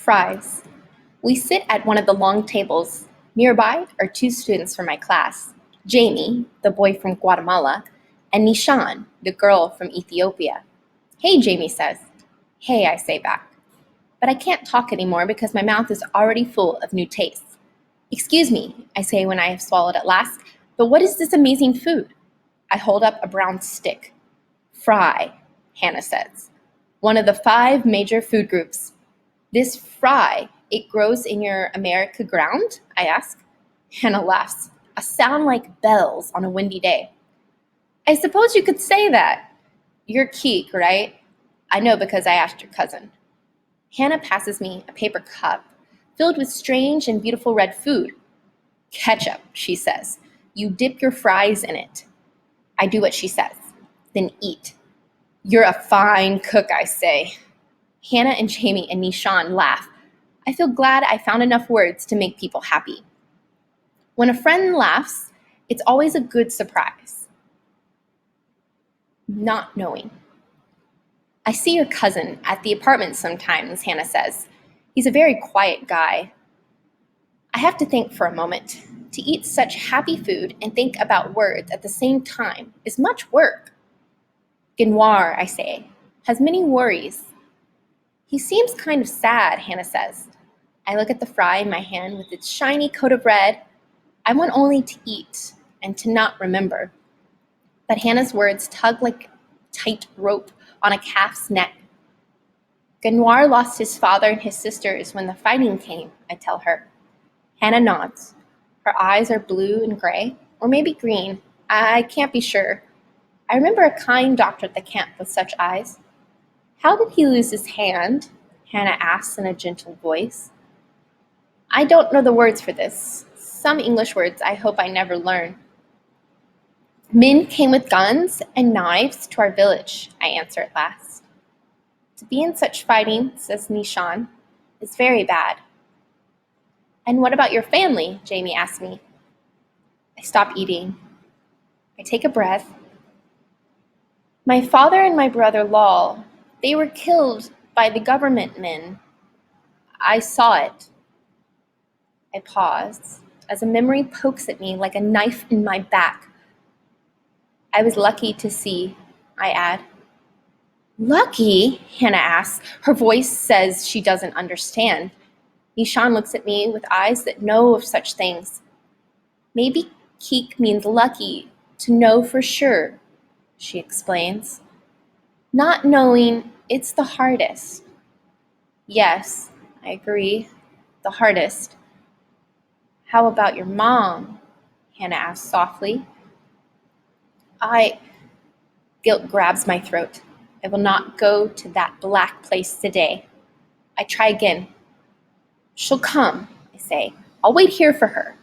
Fries. We sit at one of the long tables. Nearby are two students from my class, Jamie, the boy from Guatemala, and Nishan, the girl from Ethiopia. Hey, Jamie says. Hey, I say back. But I can't talk anymore because my mouth is already full of new tastes. Excuse me, I say when I have swallowed at last, but what is this amazing food? I hold up a brown stick. Fry, Hannah says. One of the 5 major food groups. This fry, it grows in your America ground? I ask. Hannah laughs, a sound like bells on a windy day. I suppose you could say that. You're Keek, right? I know because I asked your cousin. Hannah passes me a paper cup filled with strange and beautiful red food. Ketchup, she says. You dip your fries in it. I do what she says, then eat. You're a fine cook, I say. Hannah and Jamie and Nishan laugh. I feel glad I found enough words to make people happy. When a friend laughs, it's always a good surprise. Not knowing. I see your cousin at the apartment sometimes, Hannah says. He's a very quiet guy. I have to think for a moment. To eat such happy food and think about words at the same time is much work. Genoir, I say, has many worries. He seems kind of sad, Hannah says. I look at the fry in my hand with its shiny coat of red. I want only to eat and to not remember. But Hannah's words tug like tight rope on a calf's neck. Genoir lost his father and his sisters when the fighting came, I tell her. Hannah nods. Her eyes are blue and gray, or maybe green. I can't be sure. I remember a kind doctor at the camp with such eyes. How did he lose his hand? Hannah asks in a gentle voice. I don't know the words for this. Some English words I hope I never learn. Men came with guns and knives to our village, I answer at last. To be in such fighting, says Nishan, is very bad. And what about your family? Jamie asks me. I stop eating. I take a breath. My father and my brother Lal, they were killed by the government men. I saw it. I pause as a memory pokes at me like a knife in my back. I was lucky to see, I add. Lucky? Hannah asks. Her voice says she doesn't understand. Nishan looks at me with eyes that know of such things. Maybe Keek means lucky, to know for sure, she explains. Not knowing, it's the hardest. Yes, I agree, the hardest. How about your mom? Hannah asks softly. Guilt grabs my throat. I will not go to that black place today. I try again. She'll come, I say. I'll wait here for her.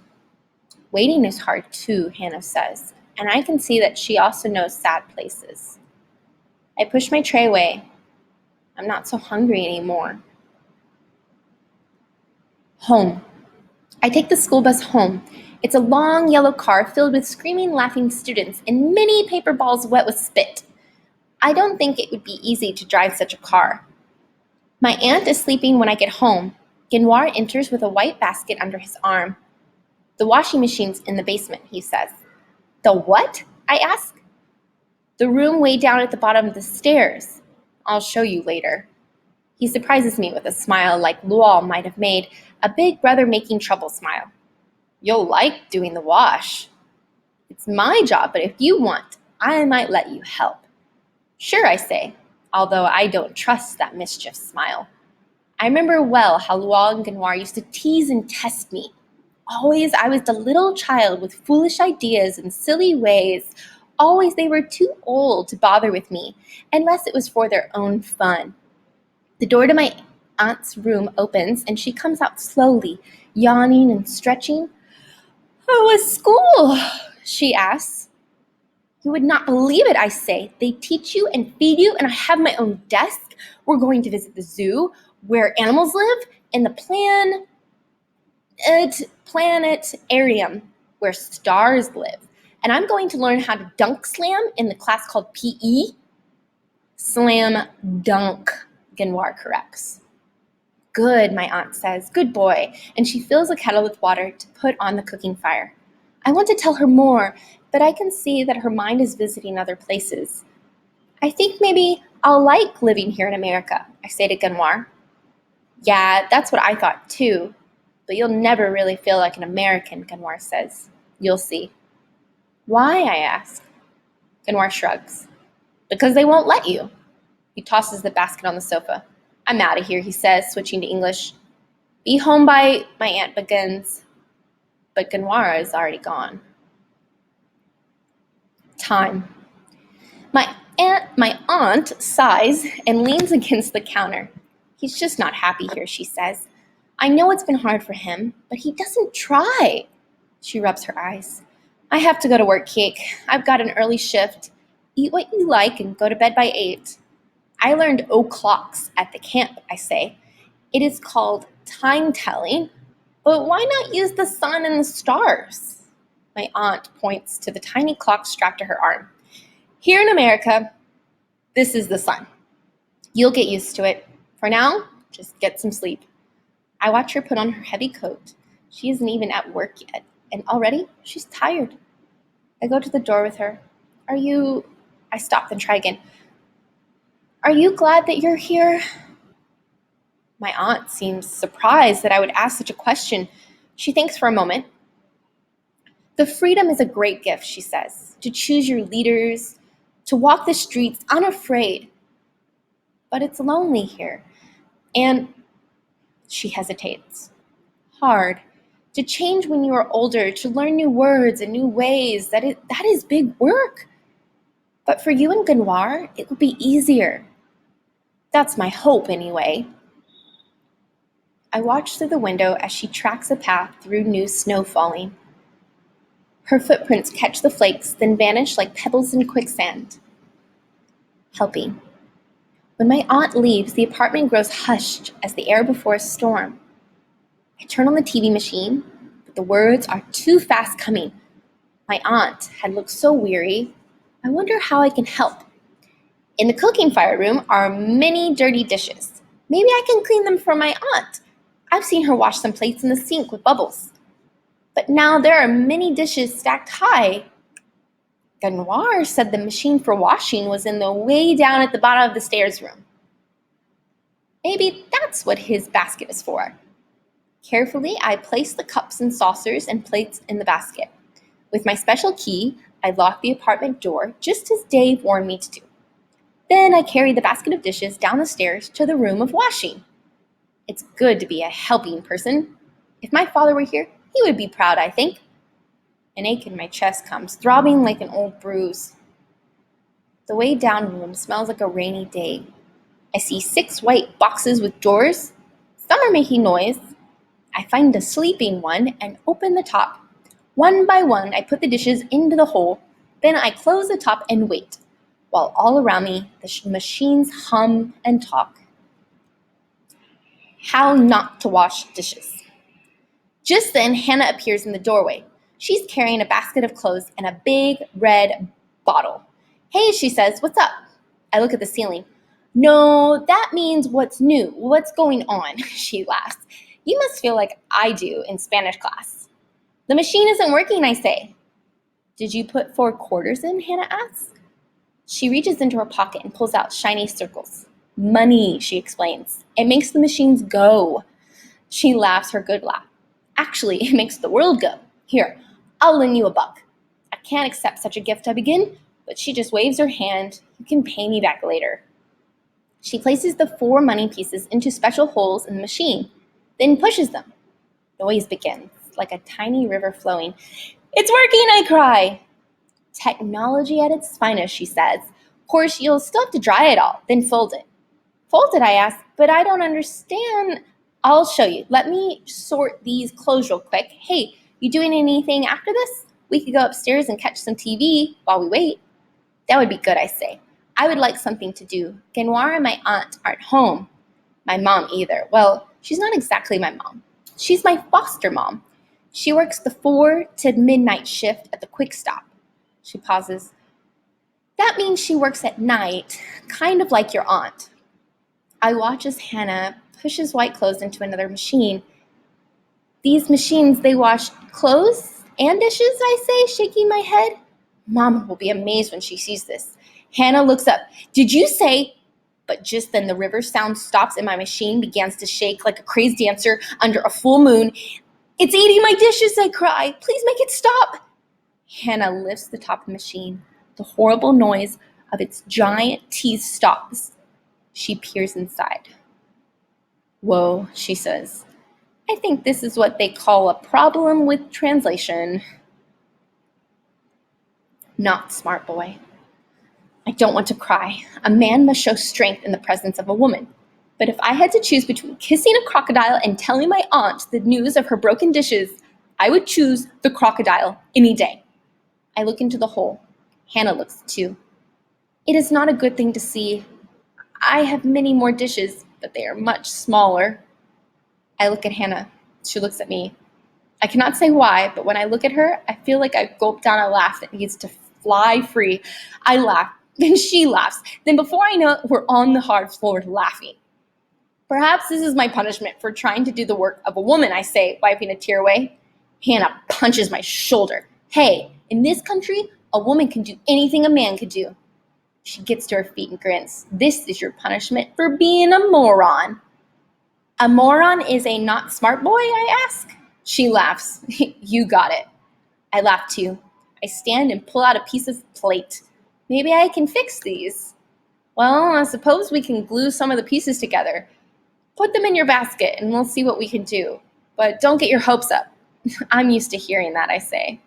Waiting is hard too, Hannah says, and I can see that she also knows sad places. I push my tray away. I'm not so hungry anymore. Home. I take the school bus home. It's a long yellow car filled with screaming, laughing students and many paper balls wet with spit. I don't think it would be easy to drive such a car. My aunt is sleeping when I get home. Genoir enters with a white basket under his arm. The washing machine's in the basement, he says. The what? I ask. The room way down at the bottom of the stairs. I'll show you later. He surprises me with a smile like Lual might have made, a big brother making trouble smile. You'll like doing the wash. It's my job, but if you want, I might let you help. Sure, I say, although I don't trust that mischief smile. I remember well how Lual and Genoir used to tease and test me. Always I was the little child with foolish ideas and silly ways. Always they were too old to bother with me, unless it was for their own fun. The door to my aunt's room opens, and she comes out slowly, yawning and stretching. How was school? She asks. You would not believe it, I say. They teach you and feed you, and I have my own desk. We're going to visit the zoo, where animals live, and the planetarium, where stars live. And I'm going to learn how to dunk slam in the class called PE. Slam dunk, Genoir corrects. Good, my aunt says. Good boy. And she fills a kettle with water to put on the cooking fire. I want to tell her more, but I can see that her mind is visiting other places. I think maybe I'll like living here in America, I say to Ganoir. Yeah, that's what I thought too. But you'll never really feel like an American, Ganoir says. You'll see. Why, I ask. Ganoir shrugs. Because they won't let you. He tosses the basket on the sofa. I'm out of here, he says, switching to English. Be home by, my aunt begins. But Ganoir is already gone. Time. My aunt sighs and leans against the counter. He's just not happy here, she says. I know it's been hard for him, but he doesn't try. She rubs her eyes. I have to go to work, Cake. I've got an early shift. Eat what you like and go to bed by 8. I learned o'clocks at the camp, I say. It is called time telling, but why not use the sun and the stars? My aunt points to the tiny clock strapped to her arm. Here in America, this is the sun. You'll get used to it. For now, just get some sleep. I watch her put on her heavy coat. She isn't even at work yet, and already she's tired. I go to the door with her. I stop and try again. Are you glad that you're here? My aunt seems surprised that I would ask such a question. She thinks for a moment. The freedom is a great gift, she says, to choose your leaders, to walk the streets unafraid. But it's lonely here. And she hesitates. Hard. To change when you are older, to learn new words and new ways, that is big work. But for you and Ganoir, it will be easier. That's my hope, anyway. I watch through the window as she tracks a path through new snow falling. Her footprints catch the flakes, then vanish like pebbles in quicksand. Helping. When my aunt leaves, the apartment grows hushed as the air before a storm. I turn on the TV machine, but the words are too fast coming. My aunt had looked so weary. I wonder how I can help. In the cooking fire room are many dirty dishes. Maybe I can clean them for my aunt. I've seen her wash some plates in the sink with bubbles. But now there are many dishes stacked high. Ganoir said the machine for washing was in the way down at the bottom of the stairs room. Maybe that's what his basket is for. Carefully, I place the cups and saucers and plates in the basket. With my special key, I lock the apartment door just as Dave warned me to do. Then I carry the basket of dishes down the stairs to the room of washing. It's good to be a helping person. If my father were here, he would be proud, I think. An ache in my chest comes, throbbing like an old bruise. The way down room smells like a rainy day. I see 6 white boxes with drawers. Some are making noise. I find a sleeping one and open the top. One by one, I put the dishes into the hole. Then I close the top and wait, while all around me the machines hum and talk. How not to wash dishes. Just then, Hannah appears in the doorway. She's carrying a basket of clothes and a big red bottle. Hey, she says, what's up? I look at the ceiling. No, that means what's new, what's going on, she laughs. You must feel like I do in Spanish class. The machine isn't working, I say. Did you put 4 quarters in, Hannah asks. She reaches into her pocket and pulls out shiny circles. Money, she explains. It makes the machines go. She laughs her good laugh. Actually, it makes the world go. Here, I'll lend you $1. I can't accept such a gift to begin, but she just waves her hand. You can pay me back later. She places the 4 money pieces into special holes in the machine, then pushes them. Noise begins, like a tiny river flowing. It's working, I cry. Technology at its finest, she says. Of course, you'll still have to dry it all, then fold it. Fold it, I ask, but I don't understand. I'll show you. Let me sort these clothes real quick. Hey, you doing anything after this? We could go upstairs and catch some TV while we wait. That would be good, I say. I would like something to do. Ganoir and my aunt aren't home. My mom either. Well, she's not exactly my mom. She's my foster mom. She works the 4 to midnight shift at the Quick Stop. She pauses. That means she works at night, kind of like your aunt. I watch as Hannah pushes white clothes into another machine. These machines, they wash clothes and dishes, I say, shaking my head. Mama will be amazed when she sees this. Hannah looks up. Did you say? But just then the river sound stops and my machine begins to shake like a crazy dancer under a full moon. It's eating my dishes, I cry. Please make it stop. Hannah lifts the top of the machine. The horrible noise of its giant teeth stops. She peers inside. Whoa, she says. I think this is what they call a problem with translation. Not smart boy. I don't want to cry. A man must show strength in the presence of a woman. But if I had to choose between kissing a crocodile and telling my aunt the news of her broken dishes, I would choose the crocodile any day. I look into the hole. Hannah looks too. It is not a good thing to see. I have many more dishes, but they are much smaller. I look at Hannah. She looks at me. I cannot say why, but when I look at her, I feel like I gulp down a laugh that needs to fly free. I laugh, then she laughs. Then before I know it, we're on the hard floor laughing. Perhaps this is my punishment for trying to do the work of a woman, I say, wiping a tear away. Hannah punches my shoulder. Hey, in this country, a woman can do anything a man could do. She gets to her feet and grins. This is your punishment for being a moron. A moron is a not smart boy, I ask. She laughs. You got it. I laugh too. I stand and pull out a piece of plate. Maybe I can fix these. Well, I suppose we can glue some of the pieces together. Put them in your basket and we'll see what we can do. But don't get your hopes up. I'm used to hearing that, I say.